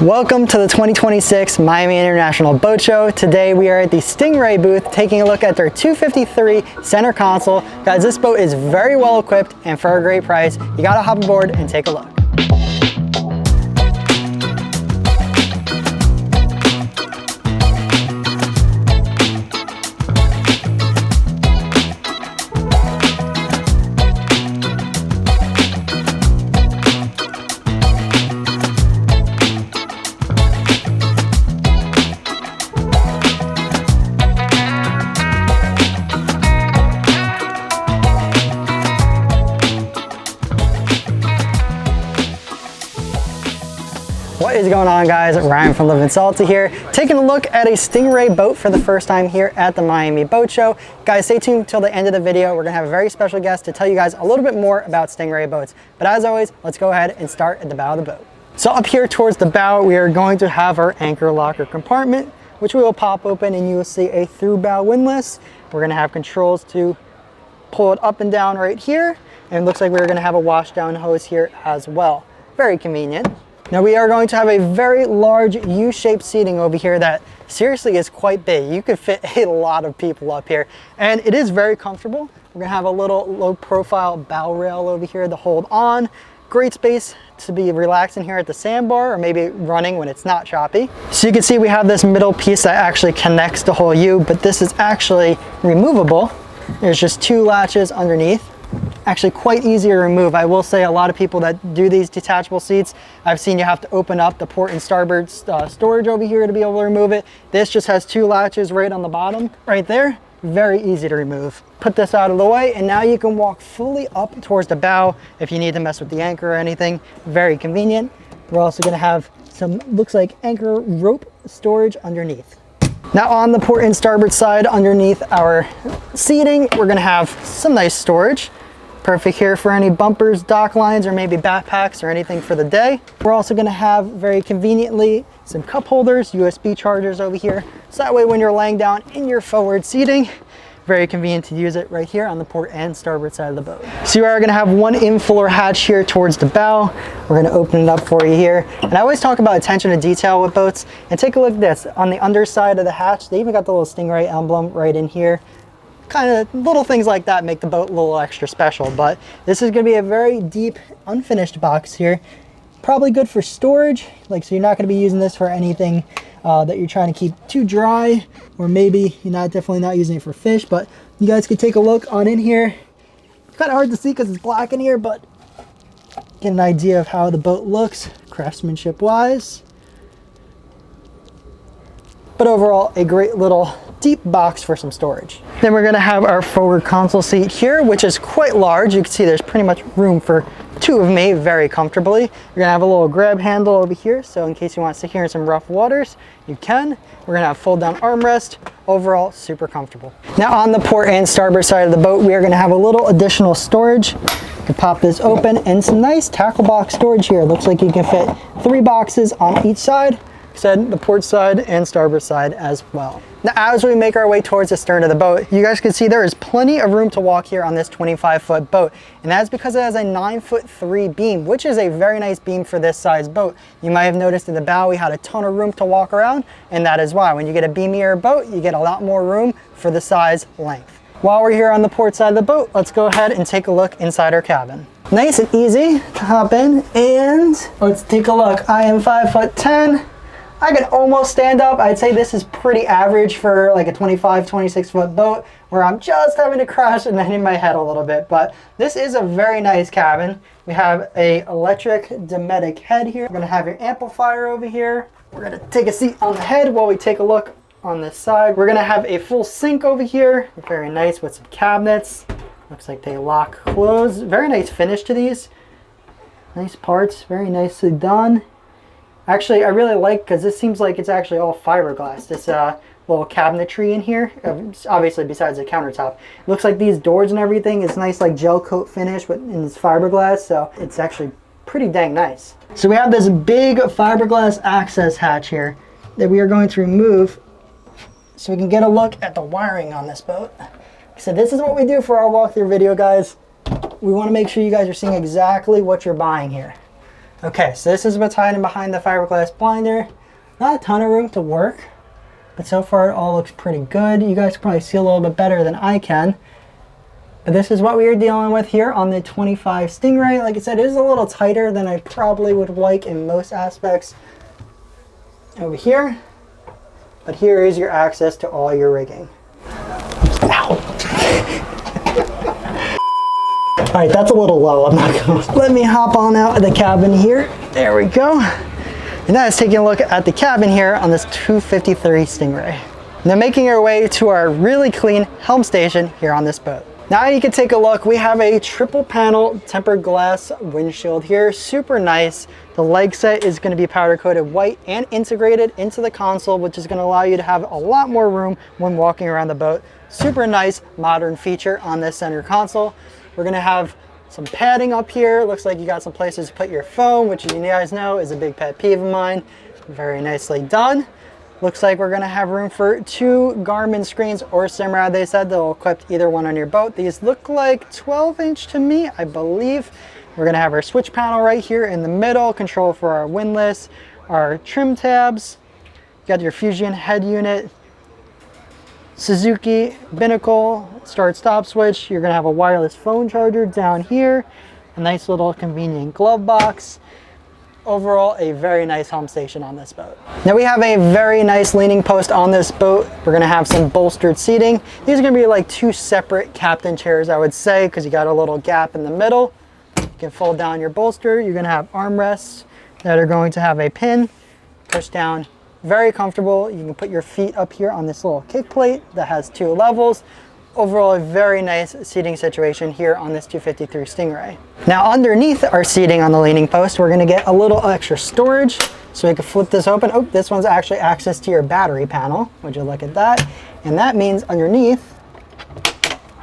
Welcome to the 2026 Miami International Boat Show. Today we are at the Stingray booth taking a look at their 253 center console. Guys, this boat is very well equipped and for a great price. You gotta hop aboard and take a look. What is going on, guys? Ryan from Livin here, taking a look at a Stingray boat for the first time here at the Miami Boat Show. Guys, stay tuned till the end of the video. We're gonna have a very special guest to tell you guys a little bit more about Stingray boats. But as always, let's go ahead and start at the bow of the boat. So up here towards the bow, we are going to have our anchor locker compartment, which we will pop open and you will see a through bow windlass. We're gonna have controls to pull it up and down right here. And it looks like we're gonna have a wash down hose here as well. Very convenient. Now we are going to have a very large U-shaped seating over here that seriously is quite big. You could fit a lot of people up here and it is very comfortable. We're gonna have a little low profile bow rail over here to hold on. Great space to be relaxing here at the sandbar or maybe running when it's not choppy. So you can see we have this middle piece that actually connects the whole U, but this is actually removable. There's just two latches underneath. Actually quite easy to remove. I will say a lot of people that do these detachable seats, I've seen you have to open up the port and starboard storage over here to be able to remove it. This just has two latches right on the bottom, right there. Very easy to remove. Put this out of the way and now you can walk fully up towards the bow if you need to mess with the anchor or anything. Very convenient. We're also gonna have some, looks like anchor rope storage underneath. Now on the port and starboard side underneath our seating, we're gonna have some nice storage. Perfect here for any bumpers, dock lines, or maybe backpacks or anything for the day. We're also gonna have very conveniently some cup holders, USB chargers over here. So that way when you're laying down in your forward seating, very convenient to use it right here on the port and starboard side of the boat. So you are gonna have one in-floor hatch here towards the bow. We're gonna open it up for you here. And I always talk about attention to detail with boats. And take a look at this. On the underside of the hatch, they even got the little Stingray emblem right in here. Kind of little things like that make the boat a little extra special, but this is going to be a very deep unfinished box here, probably good for storage, like so you're not going to be using this for anything that you're trying to keep too dry, or maybe you're definitely not using it for fish. But you guys could take a look on in here. It's kind of hard to see because it's black in here, but get an idea of how the boat looks craftsmanship wise. But overall, a great little deep box for some storage. Then we're gonna have our forward console seat here, which is quite large. You can see there's pretty much room for two of me very comfortably. You're gonna have a little grab handle over here, so in case you want to sit here in some rough waters, you can. We're gonna have fold down armrest. Overall, super comfortable. Now on the port and starboard side of the boat, we are gonna have a little additional storage. You can pop this open and some nice tackle box storage here. Looks like you can fit 3 boxes on each side. Said the port side and starboard side as well. Now as we make our way towards the stern of the boat, you guys can see there is plenty of room to walk here on this 25-foot boat, and that's because it has a 9'3" beam, which is a very nice beam for this size boat. You might have noticed in the bow we had a ton of room to walk around, and that is why when you get a beamier boat, you get a lot more room for the size length. While we're here on the port side of the boat, let's go ahead and take a look inside our cabin. Nice and easy to hop in, and let's take a look. I am 5'10". I can almost stand up. I'd say this is pretty average for like a 25, 26-foot boat where I'm just having to crash and hit my head a little bit. But this is a very nice cabin. We have a electric Dometic head here. We're gonna have your amplifier over here. We're gonna take a seat on the head while we take a look on this side. We're gonna have a full sink over here. Very nice with some cabinets. Looks like they lock close. Very nice finish to these. Nice parts, very nicely done. Actually, I really like, because this seems like it's actually all fiberglass. This little cabinetry in here, obviously besides the countertop. It looks like these doors and everything is nice, like gel coat finish in this fiberglass, so it's actually pretty dang nice. So we have this big fiberglass access hatch here that we are going to remove so we can get a look at the wiring on this boat. So this is what we do for our walkthrough video, guys. We want to make sure you guys are seeing exactly what you're buying here. Okay, so this is what's hiding behind the fiberglass blinder. Not a ton of room to work, but so far it all looks pretty good. You guys can probably see a little bit better than I can. But this is what we are dealing with here on the 25 Stingray. Like I said, it is a little tighter than I probably would like in most aspects over here. But here is your access to all your rigging. Ow. All right, that's a little low. I'm not gonna. Let me hop on out of the cabin here. There we go. And that is taking a look at the cabin here on this 253 Stingray. Now making our way to our really clean helm station here on this boat. Now you can take a look, we have a triple panel tempered glass windshield here, super nice. The leg set is going to be powder coated white and integrated into the console, which is going to allow you to have a lot more room when walking around the boat. Super nice modern feature on this center console. We're going to have some padding up here. Looks like you got some places to put your phone, which you guys know is a big pet peeve of mine. Very nicely done. Looks like we're gonna have room for 2 Garmin screens or Simrad. They said they'll equip either one on your boat. These look like 12-inch to me, I believe. We're gonna have our switch panel right here in the middle, control for our windlass, our trim tabs. You got your Fusion head unit, Suzuki binnacle, start-stop switch. You're gonna have a wireless phone charger down here, a nice little convenient glove box. Overall, a very nice helm station on this boat. Now we have a very nice leaning post on this boat. We're gonna have some bolstered seating. These are gonna be like 2 separate captain chairs, I would say, because you got a little gap in the middle. You can fold down your bolster. You're gonna have armrests that are going to have a pin, push down, very comfortable. You can put your feet up here on this little kick plate that has 2 levels. Overall, a very nice seating situation here on this 253 Stingray. Now underneath our seating on the leaning post, we're gonna get a little extra storage. So we can flip this open. Oh, this one's actually access to your battery panel. Would you look at that? And that means underneath,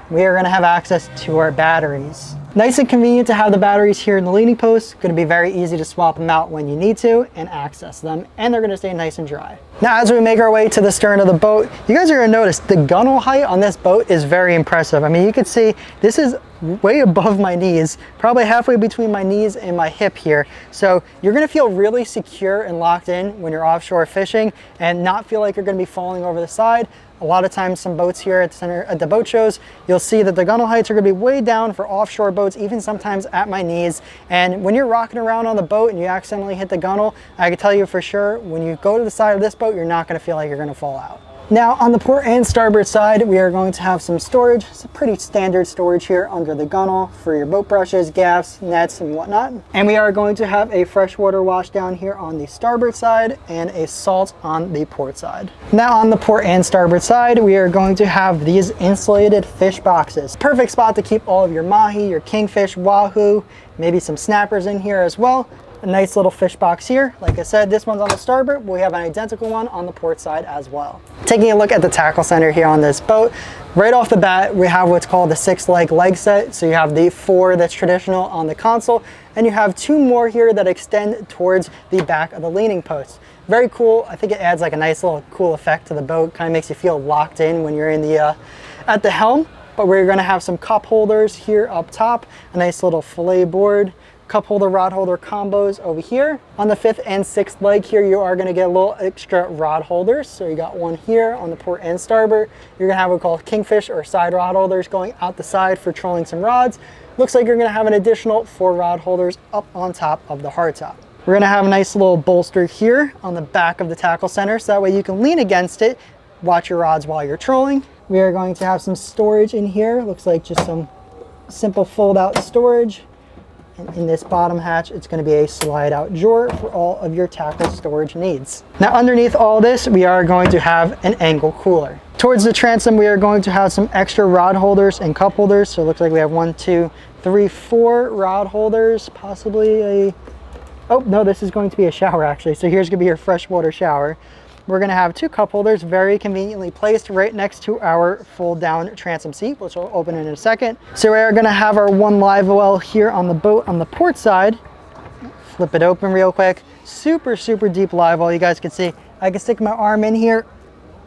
we are gonna have access to our batteries. Nice and convenient to have the batteries here in the leaning post. Going to be very easy to swap them out when you need to and access them, and they're going to stay nice and dry. Now as we make our way to the stern of the boat, you guys are going to notice the gunnel height on this boat is very impressive. I mean, you can see this is way above my knees, probably halfway between my knees and my hip here. So you're going to feel really secure and locked in when you're offshore fishing and not feel like you're going to be falling over the side. A lot of times some boats here at the boat shows, you'll see that the gunnel heights are gonna be way down for offshore boats, even sometimes at my knees. And when you're rocking around on the boat and you accidentally hit the gunnel, I can tell you for sure, when you go to the side of this boat, you're not gonna feel like you're gonna fall out. Now on the port and starboard side, we are going to have some storage. It's a pretty standard storage here under the gunnel for your boat brushes, gaffs, nets, and whatnot. And we are going to have a freshwater wash down here on the starboard side and a salt on the port side. Now on the port and starboard side, we are going to have these insulated fish boxes. Perfect spot to keep all of your mahi, your kingfish, wahoo, maybe some snappers in here as well. A nice little fish box here. Like I said, this one's on the starboard, but we have an identical one on the port side as well. Taking a look at the tackle center here on this boat, right off the bat, we have what's called the 6-leg set. So you have the 4 that's traditional on the console, and you have 2 more here that extend towards the back of the leaning post. Very cool. I think it adds like a nice little cool effect to the boat. Kind of makes you feel locked in when you're in the at the helm. But we're gonna have some cup holders here up top, a nice little fillet board, cup holder, rod holder combos over here. On the 5th and 6th leg here, you are gonna get a little extra rod holders. So you got one here on the port and starboard. You're gonna have what we call kingfish or side rod holders going out the side for trolling some rods. Looks like you're gonna have an additional 4 rod holders up on top of the hardtop. We're gonna have a nice little bolster here on the back of the tackle center, so that way you can lean against it, watch your rods while you're trolling. We are going to have some storage in here. Looks like just some simple fold out storage. And in this bottom hatch, it's going to be a slide out drawer for all of your tackle storage needs. Now underneath all this, we are going to have an angle cooler. Towards the transom, we are going to have some extra rod holders and cup holders. So it looks like we have 1, 2, 3, 4 rod holders, possibly a, oh no, this is going to be a shower actually. So here's gonna be your freshwater shower. We're gonna have 2 cup holders very conveniently placed right next to our fold down transom seat, which we'll open in a second. So we're gonna have our 1 live well here on the boat on the port side. Flip it open real quick. Super, super deep live well. You guys can see, I can stick my arm in here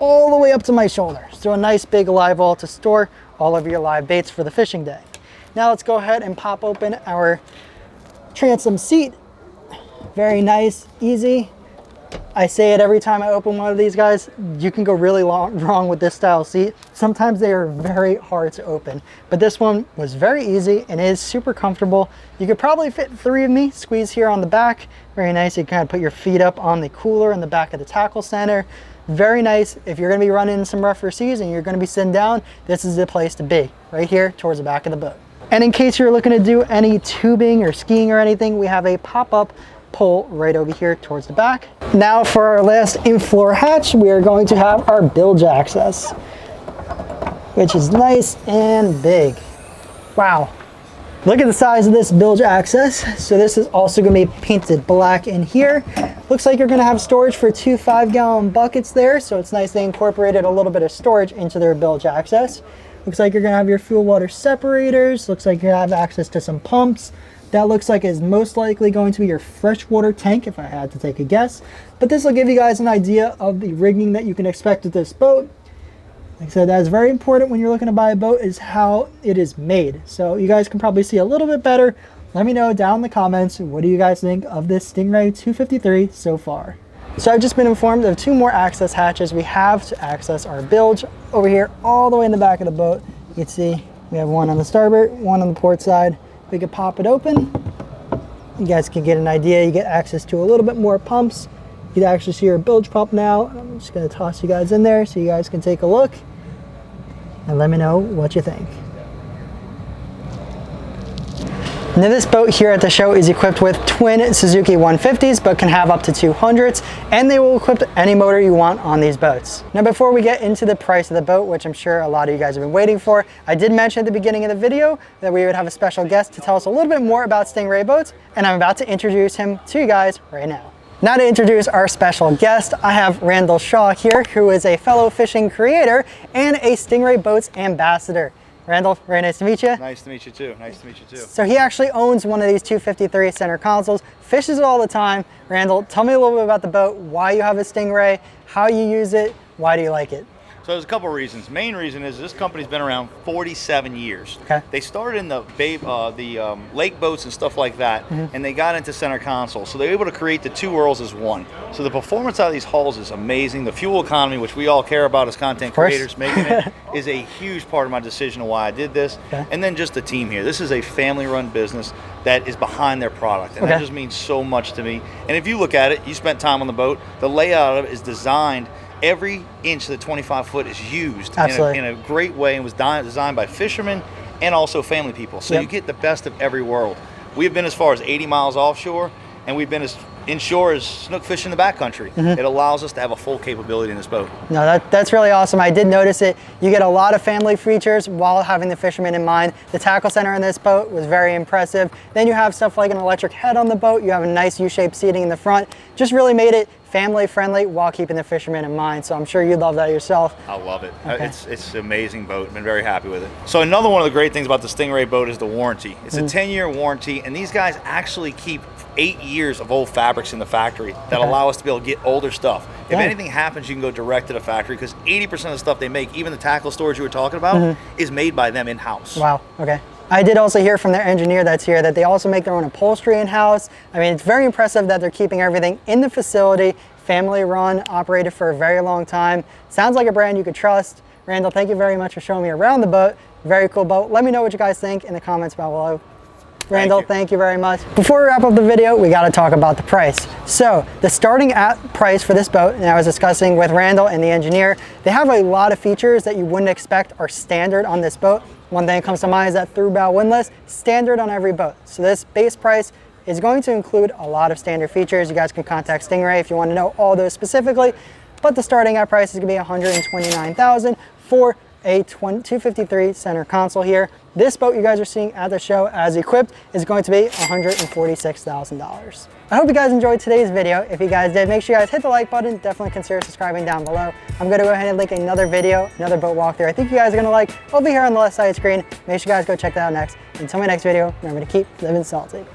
all the way up to my shoulder. So a nice big live well to store all of your live baits for the fishing day. Now let's go ahead and pop open our transom seat. Very nice, easy. I say it every time I open one of these guys, you can go really wrong with this style seat. Sometimes they are very hard to open, but this one was very easy and is super comfortable. You could probably fit 3 of me, squeeze here on the back. Very nice, you can kind of put your feet up on the cooler in the back of the tackle center. Very nice. If you're gonna be running some rougher seas and you're gonna be sitting down, this is the place to be, right here towards the back of the boat. And in case you're looking to do any tubing or skiing or anything, we have a pop-up pole right over here towards the back. Now for our last in-floor hatch, we are going to have our bilge access, which is nice and big. Wow. Look at the size of this bilge access. So this is also going to be painted black in here. Looks like you're going to have storage for 2 5-gallon buckets there. So it's nice they incorporated a little bit of storage into their bilge access. Looks like you're going to have your fuel water separators. Looks like you have access to some pumps. That looks like is most likely going to be your freshwater tank if I had to take a guess. But this will give you guys an idea of the rigging that you can expect with this boat. Like I said, that is very important when you're looking to buy a boat, is how it is made. So you guys can probably see a little bit better. Let me know down in the comments, what do you guys think of this Stingray 253 so far? So I've just been informed of 2 more access hatches we have to access our bilge over here all the way in the back of the boat. You can see we have one on the starboard, one on the port side. We can pop it open. You guys can get an idea. You get access to a little bit more pumps. You can actually see your bilge pump now. I'm just going to toss you guys in there so you guys can take a look and let me know what you think. Now this boat here at the show is equipped with twin Suzuki 150s, but can have up to 200s, and they will equip any motor you want on these boats. Now before we get into the price of the boat, which I'm sure a lot of you guys have been waiting for, I did mention at the beginning of the video that we would have a special guest to tell us a little bit more about Stingray boats, and I'm about to introduce him to you guys right now. Now to introduce our special guest, I have Randall Shaw here, who is a fellow fishing creator and a Stingray Boats ambassador. Randall, very nice to meet you. Nice to meet you too. Nice to meet you too. So he actually owns one of these 253 center consoles, fishes it all the time. Randall, tell me a little bit about the boat, why you have a Stingray, how you use it, why do you like it? So there's a couple of reasons. Main reason is this company's been around 47 years. Okay. They started in the lake boats and stuff like that, and they got into center console. So they were able to create the 2 worlds as one. So the performance out of these hulls is amazing. The fuel economy, which we all care about as content creators making it, is a huge part of my decision of why I did this. Okay. And then just the team here. This is a family-run business that is behind their product, and that just means so much to me. And if you look at it, you spent time on the boat, the layout of it is designed. Every inch of the 25-foot is used in a great way, and was designed by fishermen and also family people. So you get the best of every world. We have been as far as 80 miles offshore, and we've been as inshore as snook fishing in the backcountry. It allows us to have a full capability in this boat. No, that's really awesome. I did notice it. You get a lot of family features while having the fishermen in mind. The tackle center in this boat was very impressive. Then you have stuff like an electric head on the boat. You have a nice U-shaped seating in the front. Just really made it family friendly while keeping the fishermen in mind. So I'm sure you'd love that yourself. I love it. Okay. It's an amazing boat. I've been very happy with it. So another one of the great things about the Stingray boat is the warranty. It's a 10-year warranty, and these guys actually keep 8 years of old fabrics in the factory that allow us to be able to get older stuff. If anything happens, you can go direct to the factory, because 80% of the stuff they make, even the tackle storage you were talking about, is made by them in-house. Wow, okay. I did also hear from their engineer that's here that they also make their own upholstery in-house. I mean, it's very impressive that they're keeping everything in the facility, family run, operated for a very long time. Sounds like a brand you could trust. Randall, thank you very much for showing me around the boat. Very cool boat. Let me know what you guys think in the comments below. Randall, thank you very much. Before we wrap up the video, we got to talk about the price. So the starting price for this boat, and I was discussing with Randall and the engineer, they have a lot of features that you wouldn't expect are standard on this boat. One thing that comes to mind is that through bow windlass, standard on every boat. So this base price is going to include a lot of standard features. You guys can contact Stingray if you want to know all those specifically, but the starting out price is going to be $129,000 for a 253 center console here. This boat you guys are seeing at the show as equipped is going to be $146,000. I hope you guys enjoyed today's video. If you guys did, make sure you guys hit the like button. Definitely consider subscribing down below. I'm going to go ahead and link another video, another boat walkthrough I think you guys are going to like over here on the left side of the screen. Make sure you guys go check that out next. Until my next video, remember to keep living salty.